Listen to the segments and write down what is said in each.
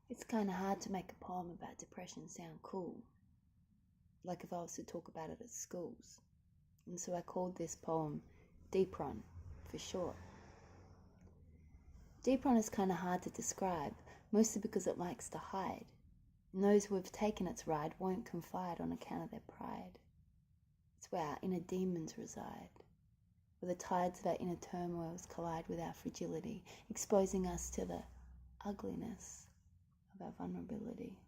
It's kind of hard to make a poem about depression sound cool, like if I was to talk about it at schools. And so I called this poem D-PRON for short. D-PRON is kind of hard to describe, mostly because it likes to hide. And those who have taken its ride won't confide on account of their pride. It's where our inner demons reside, where the tides of our inner turmoils collide with our fragility, exposing us to the ugliness of our vulnerability.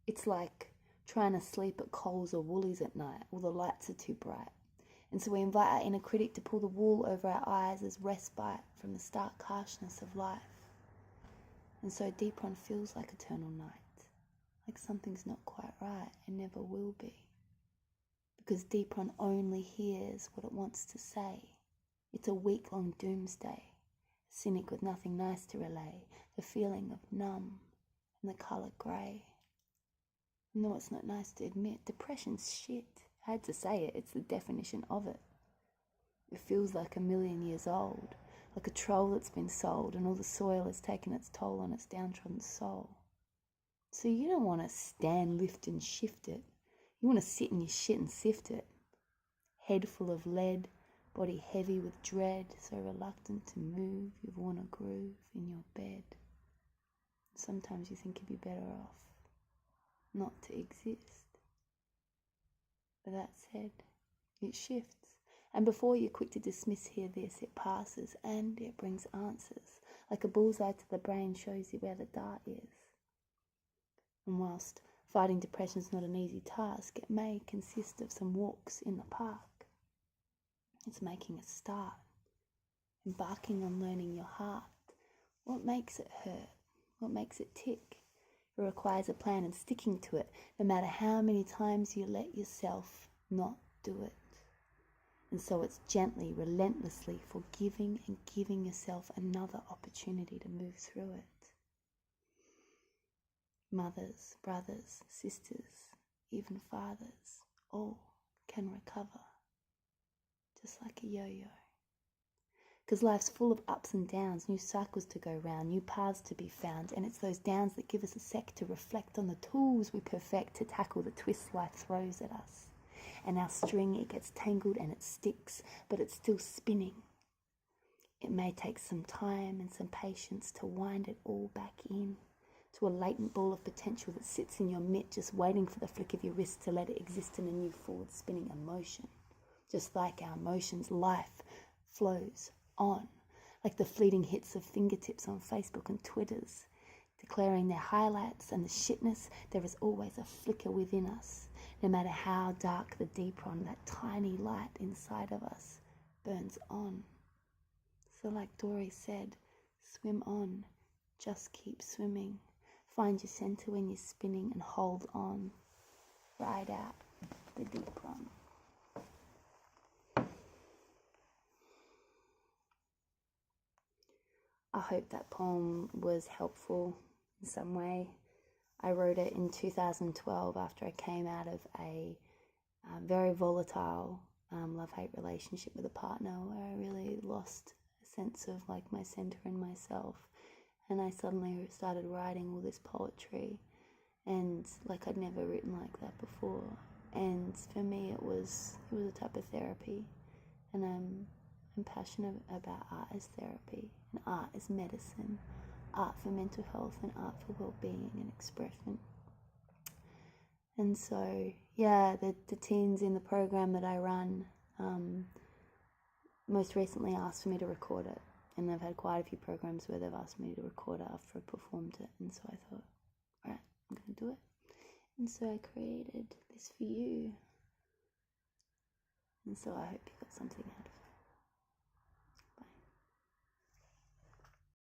It's like trying to sleep at Coles or Woolies at night. All the lights are too bright. And so we invite our inner critic to pull the wool over our eyes as respite from the stark harshness of life. And so D-PRON feels like eternal night, like something's not quite right and never will be. Because D-PRON only hears what it wants to say. It's a week-long doomsday, a cynic with nothing nice to relay, the feeling of numb and the colour grey. No, it's not nice to admit, depression's shit. I had to say it, it's the definition of it. It feels like 1,000,000 years old, like a troll that's been sold and all the soil has taken its toll on its downtrodden soul. So you don't want to stand, lift and shift it. You want to sit in your shit and sift it. Head full of lead, body heavy with dread, so reluctant to move, you've worn a groove in your bed. Sometimes you think you'd be better off not to exist. But that said, it shifts. And before you're quick to dismiss this, it passes and it brings answers. Like a bullseye to the brain shows you where the dart is. And whilst fighting depression's not an easy task, it may consist of some walks in the park. It's making a start, embarking on learning your heart. What makes it hurt? What makes it tick? It requires a plan and sticking to it, no matter how many times you let yourself not do it. And so it's gently, relentlessly forgiving and giving yourself another opportunity to move through it. Mothers, brothers, sisters, even fathers, all can recover, just like a yo-yo. Because life's full of ups and downs, new cycles to go round, new paths to be found, and it's those downs that give us a sec to reflect on the tools we perfect to tackle the twists life throws at us. And our string, it gets tangled and it sticks, but it's still spinning. It may take some time and some patience to wind it all back in to a latent ball of potential that sits in your mitt, just waiting for the flick of your wrist to let it exist in a new forward spinning emotion. Just like our emotions, life flows on, like the fleeting hits of fingertips on Facebook and Twitters, declaring their highlights and the shitness. There is always a flicker within us, no matter how dark the D-PRON, that tiny light inside of us, burns on. So like Dory said, swim on, just keep swimming. Find your center when you're spinning and hold on. Ride out the D-PRON. I hope that poem was helpful in some way. I wrote it in 2012 after I came out of a very volatile love-hate relationship with a partner where I really lost a sense of like my center and myself. And I suddenly started writing all this poetry, and like I'd never written like that before. And for me, it was a type of therapy, and I'm passionate about art as therapy and art as medicine, art for mental health and art for well-being and expression. And so, yeah, the teens in the program that I run most recently asked for me to record it. And I've had quite a few programs where they've asked me to record it after I performed it. And so I thought, all right, I'm going to do it. And so I created this for you. And so I hope you got something out of it.